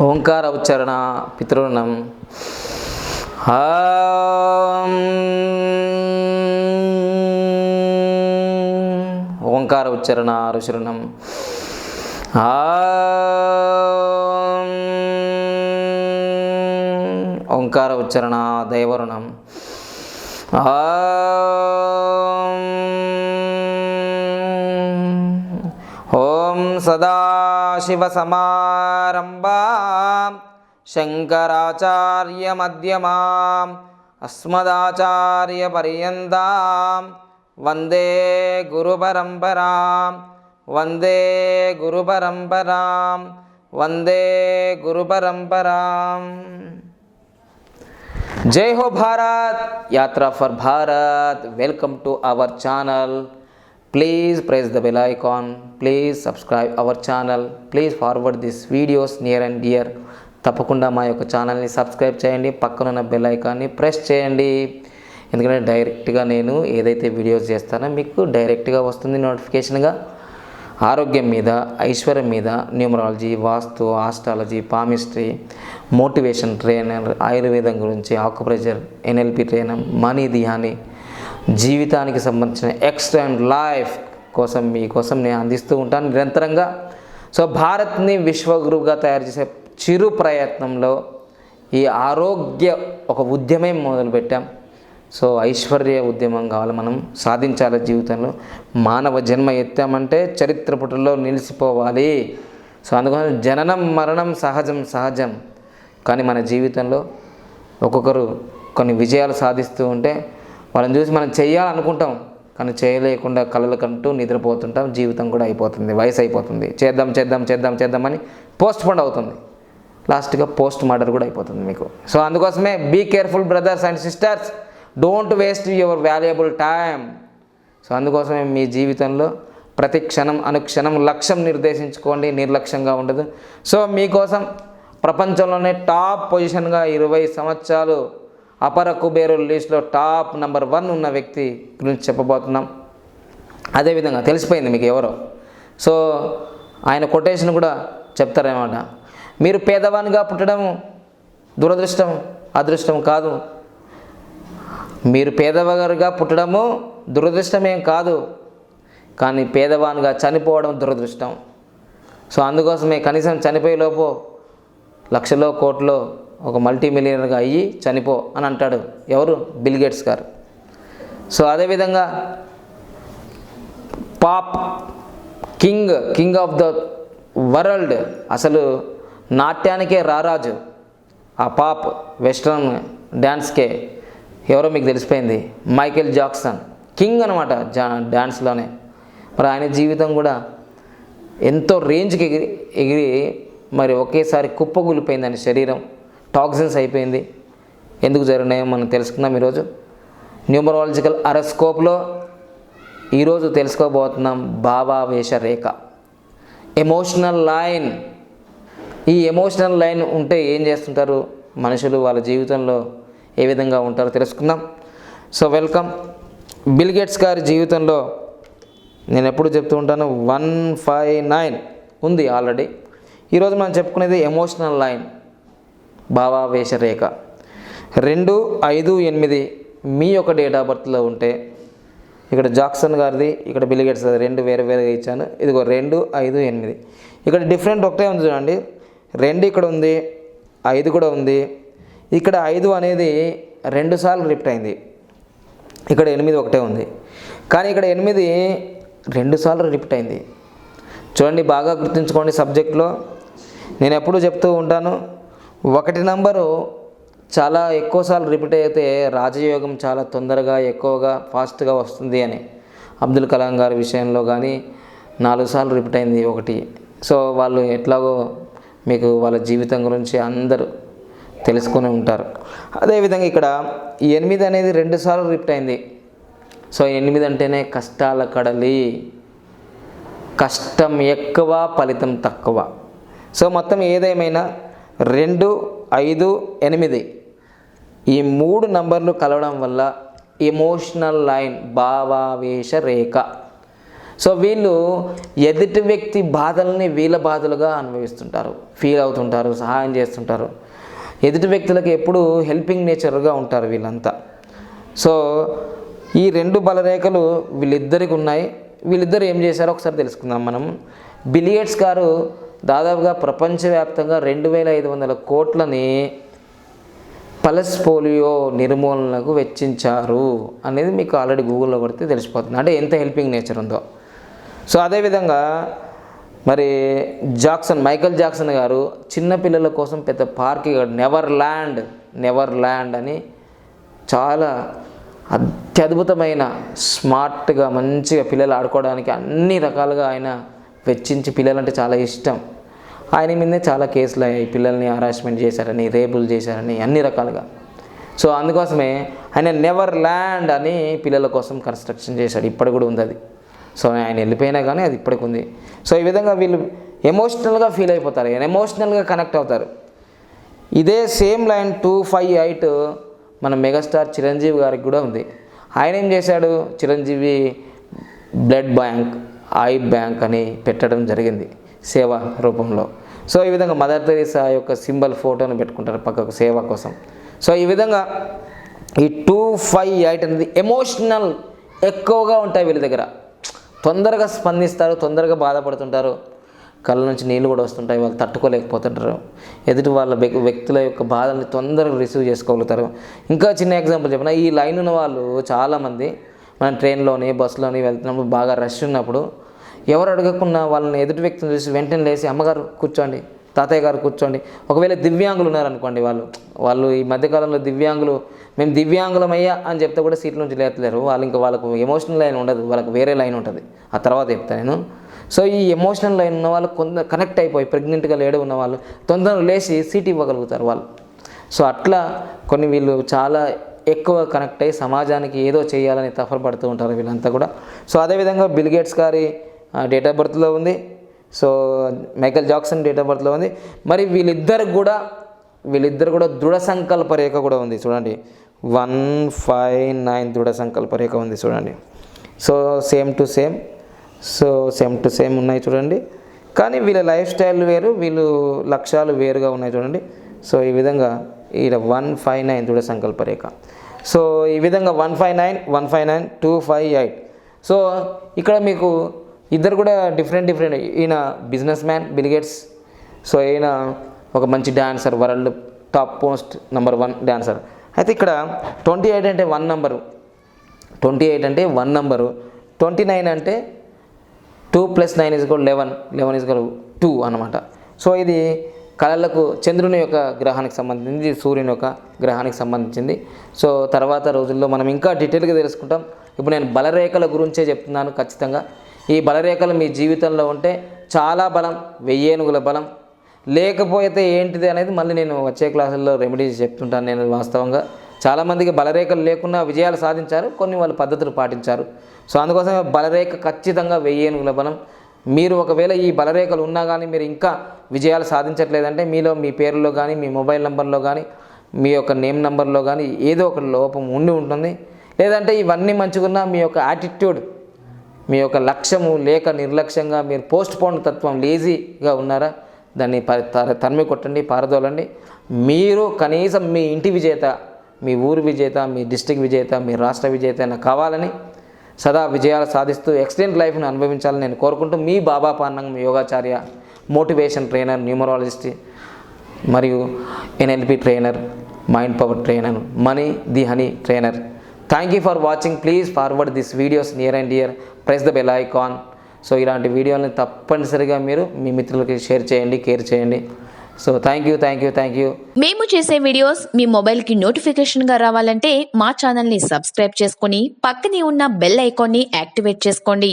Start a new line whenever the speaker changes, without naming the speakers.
ఓంకార ఉచ్చారణ పితృణం. ఓంకార ఉచ్చారణ ఋషురుణం. ఓంకార ఉచ్చారణ దైవరుణం. ఓం సదాశివసమారంభాం శంకరాచార్యమధ్యమాం అస్మదాచార్యపర్యంతాం వందే గురుపరంపరాం వందే గురుపరంపరాం వందే గురుపరంపరాం. జై హో భారత్, యాత్ర for Bharat. Welcome to our channel. Please press the bell icon. Please subscribe our channel. Please forward these videos near and dear. తప్పకుండా మా యొక్క ఛానల్ని సబ్స్క్రైబ్ చేయండి, పక్కనున్న బెల్ ఐకాన్ని ప్రెస్ చేయండి. ఎందుకంటే డైరెక్ట్గా నేను ఏదైతే వీడియోస్ చేస్తానో మీకు డైరెక్ట్గా వస్తుంది నోటిఫికేషన్గా. ఆరోగ్యం మీద, ఐశ్వర్యం మీద, న్యూమరాలజీ, వాస్తు, ఆస్ట్రాలజీ, పామిస్ట్రీ, మోటివేషన్ ట్రైనర్, ఆయుర్వేదం గురించి, acupressure, NLP trainer, money Dhyani, జీవితానికి సంబంధించిన ఎక్స్టెండ్ లైఫ్ కోసం మీకోసం నేను అందిస్తూ ఉంటాను నిరంతరంగా. సో భారత్ని విశ్వగురువుగా తయారు చేసే చిరు ప్రయత్నంలో ఈ ఆరోగ్య ఒక ఉద్యమం మొదలుపెట్టాం. సో ఐశ్వర్య ఉద్యమం కావాలి, మనం సాధించాలి జీవితంలో. మానవ జన్మ ఎత్తామంటే చరిత్ర పుటల్లో నిలిచిపోవాలి. సో అందుకని జననం మరణం సహజం. కానీ మన జీవితంలో ఒక్కొక్కరు కొన్ని విజయాలు సాధిస్తూ ఉంటే వాళ్ళని చూసి మనం చేయాలనుకుంటాం, కానీ చేయలేకుండా కలలు కంటూ నిద్రపోతుంటాం. జీవితం కూడా అయిపోతుంది, వయసు అయిపోతుంది. చేద్దామని పోస్ట్ పోన్ అవుతుంది. లాస్ట్గా పోస్ట్ మర్డర్ కూడా అయిపోతుంది మీకు. సో అందుకోసమే be careful brothers and sisters, don't waste your valuable time. So అందుకోసమే మీ జీవితంలో ప్రతి క్షణం అనుక్షణం లక్ష్యం నిర్దేశించుకోండి, నిర్లక్ష్యంగా ఉండదు. సో మీకోసం ప్రపంచంలోనే టాప్ పొజిషన్గా 20 సంవత్సరాలు అపర కుబేరుల లిస్ట్లో టాప్ నెంబర్ 1 ఉన్న వ్యక్తి గురించి చెప్పబోతున్నాం. అదేవిధంగా తెలిసిపోయింది మీకు ఎవరో. సో ఆయన కొటేషన్ కూడా చెప్తారన్నమాట. మీరు పేదవానిగా పుట్టడం దురదృష్టం, అదృష్టం కాదు. మీరు పేదవారిగా పుట్టడము దురదృష్టమేం కాదు, కానీ పేదవానిగా చనిపోవడం దురదృష్టం. సో అందుకోసమే కనీసం చనిపోయేలోపు లక్షలో కోట్లో ఒక మల్టీ మిలియనర్గా అయ్యి చనిపో అని అంటాడు ఎవరు? బిల్ గేట్స్ గారు. సో అదేవిధంగా pop king of the world, అసలు నాట్యానికే రారాజు ఆ పాప్ వెస్ట్రన్ డ్యాన్స్కే ఎవరో మీకు తెలిసిపోయింది, మైకేల్ జాక్సన్. కింగ్ అనమాట డ్యాన్స్లోనే. మరి ఆయన జీవితం కూడా ఎంతో రేంజ్కి ఎగిరి మరి ఒకేసారి కుప్పగూలిపోయింది ఆయన శరీరం. టాక్సిన్స్ అయిపోయింది. ఎందుకు జరిగినాయో మనం తెలుసుకుందాం ఈరోజు. న్యూమరాలజికల్ అరస్కోప్లో ఈరోజు తెలుసుకోబోతున్నాం భావావేశ రేఖ, ఎమోషనల్ లైన్. ఈ ఎమోషనల్ లైన్ ఉంటే ఏం చేస్తుంటారు మనుషులు, వాళ్ళ జీవితంలో ఏ విధంగా ఉంటారో తెలుసుకుందాం. So welcome. బిల్ గేట్స్ గారి జీవితంలో నేను ఎప్పుడు చెప్తూ ఉంటాను 159 ఉంది ఆల్రెడీ. ఈరోజు మనం చెప్పుకునేది ఎమోషనల్ లైన్, భావావేశ రేఖ. 2, 5, 8 మీ యొక్క డేట్ ఆఫ్ బర్త్లో ఉంటే, ఇక్కడ జాక్సన్ గారిది, ఇక్కడ బిల్ గేట్స్ గారిది 2 వేరుగా ఇచ్చాను. ఇదిగో 2, 5, 8. ఇక్కడ డిఫరెంట్ ఒకటే ఉంది చూడండి. 2 ఇక్కడ ఉంది, 5 కూడా ఉంది. ఇక్కడ 5 అనేది 2 సార్లు రిపీట్ అయింది. ఇక్కడ 8 ఒకటే ఉంది, కానీ ఇక్కడ 8 2 సార్లు రిపీట్ అయింది. చూడండి, బాగా గుర్తుంచుకోండి. సబ్జెక్ట్లో నేను ఎప్పుడు చెప్తూ ఉంటాను, 1 నంబరు చాలా ఎక్కువసార్లు రిపీట్ అయితే రాజయోగం చాలా తొందరగా ఎక్కువగా ఫాస్ట్గా వస్తుంది అని. అబ్దుల్ కలాం గారి విషయంలో కానీ 4 సార్లు రిపీట్ అయింది 1. సో వాళ్ళు ఎట్లాగో మీకు వాళ్ళ జీవితం గురించి అందరూ తెలుసుకొని ఉంటారు. అదేవిధంగా ఇక్కడ 8 అనేది 2 సార్లు రిపీట్ అయింది. సో 8 అంటేనే కష్టాల కడలి, కష్టం ఎక్కువ ఫలితం తక్కువ. సో మొత్తం ఏదేమైనా 2, 5, 8 ఈ 3 నంబర్లు కలవడం వల్ల ఎమోషనల్ లైన్, భావావేశ రేఖ. సో వీళ్ళు ఎదుటి వ్యక్తి బాధల్ని వీళ్ళ బాధలుగా అనుభవిస్తుంటారు, ఫీల్ అవుతుంటారు, సహాయం చేస్తుంటారు. ఎదుటి వ్యక్తులకు ఎప్పుడూ హెల్పింగ్ నేచర్గా ఉంటారు వీళ్ళంతా. సో ఈ 2 బలరేఖలు వీళ్ళిద్దరికి ఉన్నాయి. వీళ్ళిద్దరు ఏం చేశారో ఒకసారి తెలుసుకుందాం మనం. బిల్ గేట్స్ గారు దాదాపుగా ప్రపంచవ్యాప్తంగా 2500 కోట్లని పల్స్ పోలియో నిర్మూలనకు వెచ్చించారు అనేది మీకు ఆల్రెడీ గూగుల్లో కొడితే తెలిసిపోతుంది, అంటే ఎంత హెల్పింగ్ నేచర్ ఉందో. సో అదేవిధంగా మరి మైకేల్ జాక్సన్ గారు చిన్నపిల్లల కోసం పెద్ద పార్క్, నెవర్ ల్యాండ్ అని చాలా అత్యద్భుతమైన స్మార్ట్గా మంచిగా పిల్లలు ఆడుకోవడానికి అన్ని రకాలుగా ఆయన వెచ్చించి, పిల్లలంటే చాలా ఇష్టం. ఆయన మీదే చాలా కేసులు అయ్యాయి, పిల్లల్ని హరాస్మెంట్ చేశారని, రేపులు చేశారని, అన్ని రకాలుగా. సో అందుకోసమే ఆయన నెవర్ ల్యాండ్ అని పిల్లల కోసం కన్స్ట్రక్షన్ చేశాడు. ఇప్పటి కూడా ఉంది అది. సో ఆయన వెళ్ళిపోయినా కానీ అది ఇప్పటికి ఉంది. సో ఈ విధంగా వీళ్ళు ఎమోషనల్గా ఫీల్ అయిపోతారు, ఎమోషనల్గా కనెక్ట్ అవుతారు. ఇదే సేమ్ లైన్ 258 మన మెగాస్టార్ చిరంజీవి గారికి కూడా ఉంది. ఆయన ఏం చేశాడు, Chiranjeevi blood bank, I bank అని పెట్టడం జరిగింది సేవ రూపంలో. సో ఈ విధంగా మదర్ తెరీసా యొక్క సింబల్ ఫోటోను పెట్టుకుంటారు పక్కకు సేవ కోసం. సో ఈ విధంగా ఈ 258 అనేది ఎమోషనల్ ఎక్కువగా ఉంటాయి వీళ్ళ దగ్గర. తొందరగా స్పందిస్తారు, తొందరగా బాధపడుతుంటారు, కళ్ళ నుంచి నీళ్ళు కూడా వస్తుంటాయి, వాళ్ళు తట్టుకోలేకపోతుంటారు. ఎదుటి వాళ్ళ వ్యక్తుల యొక్క బాధల్ని తొందరగా రిసీవ్ చేసుకోగలుగుతారు. ఇంకా చిన్న ఎగ్జాంపుల్ చెప్పిన, ఈ లైన్ ఉన్న వాళ్ళు చాలామంది మనం ట్రైన్లోని బస్సులోని వెళ్తున్నప్పుడు బాగా రష్ ఉన్నప్పుడు ఎవరు అడగకుండా వాళ్ళని ఎదుటి వ్యక్తిని చూసి వెంటనే లేచి అమ్మగారు కూర్చోండి, తాతయ్య గారు కూర్చోండి. ఒకవేళ దివ్యాంగులు ఉన్నారనుకోండి, వాళ్ళు ఈ మధ్యకాలంలో దివ్యాంగులు, మేము దివ్యాంగులమయ్యా అని చెప్తే కూడా సీట్ల నుంచి లేతలేరు. వాళ్ళకు ఎమోషనల్ లైన్ ఉండదు, వాళ్ళకు వేరే లైన్ ఉంటుంది, ఆ తర్వాత చెప్తాను నేను. సో ఈ ఎమోషనల్ లైన్ ఉన్న వాళ్ళు కొంత కనెక్ట్ అయిపోయి, ప్రెగ్నెంట్గా లేడు ఉన్న వాళ్ళు తొందరగా లేచి సీట్ ఇవ్వగలుగుతారు వాళ్ళు. సో అట్లా కొన్ని వీళ్ళు చాలా ఎక్కువ కనెక్ట్ అయ్యి సమాజానికి ఏదో చేయాలని తపనపడుతూ ఉంటారు వీళ్ళంతా కూడా. సో అదేవిధంగా బిల్ గేట్స్ గారి డేట్ ఆఫ్ బర్త్లో ఉంది. So Michael Jackson date of బర్త్లో ఉంది. మరి వీళ్ళిద్దరు కూడా దృఢ సంకల్ప రేఖ కూడా ఉంది చూడండి. 159 దృఢ సంకల్ప రేఖ ఉంది చూడండి. సో సేమ్ టు సేమ్ ఉన్నాయి చూడండి. కానీ వీళ్ళ లైఫ్ స్టైల్ వేరు, వీళ్ళు లక్ష్యాలు వేరుగా ఉన్నాయి చూడండి. సో ఈ విధంగా ఈడ 159 దృఢ సంకల్ప రేఖ. సో ఈ విధంగా 159, 258. సో ఇక్కడ మీకు ఇద్దరు కూడా డిఫరెంట్. ఈయన business man bill gates. So ఈయన ఒక మంచి dancer, world top most number 1 dancer. అయితే ఇక్కడ 28 అంటే 1 నెంబరు, 28 అంటే 1 నెంబరు, 29 అంటే 2 + 9 = 11 = 2 అన్నమాట. సో ఇది కళలకు చంద్రుని యొక్క గ్రహానికి సంబంధించింది, సూర్యుని యొక్క గ్రహానికి సంబంధించింది. సో తర్వాత రోజుల్లో మనం ఇంకా డీటెయిల్గా తెలుసుకుంటాం. ఇప్పుడు నేను బలరేఖల గురించే చెప్తున్నాను. ఖచ్చితంగా ఈ బలరేఖలు మీ జీవితంలో ఉంటే చాలా బలం, 1000 ఏనుగుల బలం. లేకపోతే ఏంటిది అనేది మళ్ళీ నేను వచ్చే క్లాసుల్లో రెమెడీస్ చెప్తుంటాను. నేను వాస్తవంగా చాలామందికి బలరేఖలు లేకుండా విజయాలు సాధించారు, కొన్ని వాళ్ళు పద్ధతులు పాటించారు. సో అందుకోసమే బలరేఖ ఖచ్చితంగా 1000 ఏనుగుల బలం. మీరు ఒకవేళ ఈ బలరేఖలు ఉన్నా కానీ మీరు ఇంకా విజయాలు సాధించట్లేదంటే మీలో మీ పేరులో కానీ, మీ మొబైల్ నెంబర్లో కానీ, మీ యొక్క నేమ్ నెంబర్లో కానీ ఏదో ఒక లోపం ఉండి ఉంటుంది. లేదంటే ఇవన్నీ మంచిగున్నా మీ యొక్క యాటిట్యూడ్, మీ యొక్క లక్ష్యము లేక నిర్లక్ష్యంగా మీరు పోస్ట్ పోన్ తత్వం, లేజీగా ఉన్నారా, దాన్ని తరిమి కొట్టండి, పారదోలండి. మీరు కనీసం మీ ఇంటి విజేత, మీ ఊరు విజేత, మీ డిస్ట్రిక్ట్ విజేత, మీ రాష్ట్ర విజేత కావాలని సదా విజయాలు సాధిస్తూ ఎక్సలెంట్ లైఫ్ను అనుభవించాలని నేను కోరుకుంటూ మీ బాబా పార్నంగం యోగాచార్య, మోటివేషన్ ట్రైనర్, న్యూమరాలజిస్ట్ మరియు NLP trainer, mind power trainer, money the honey trainer. Thank you for watching. Please forward this videos near and dear. Press the bell icon. So ఇలాంటి వీడియోలను తప్పనిసరిగా మీరు మీ మిత్రులకి షేర్ చేయండి, కేర్ చేయండి. So thank you.
మేము చేసే వీడియోస్ మీ మొబైల్కి నోటిఫికేషన్గా రావాలంటే మా ఛానల్ని సబ్స్క్రైబ్ చేసుకొని పక్కనే ఉన్న బెల్ ఐకాన్ని యాక్టివేట్ చేసుకోండి.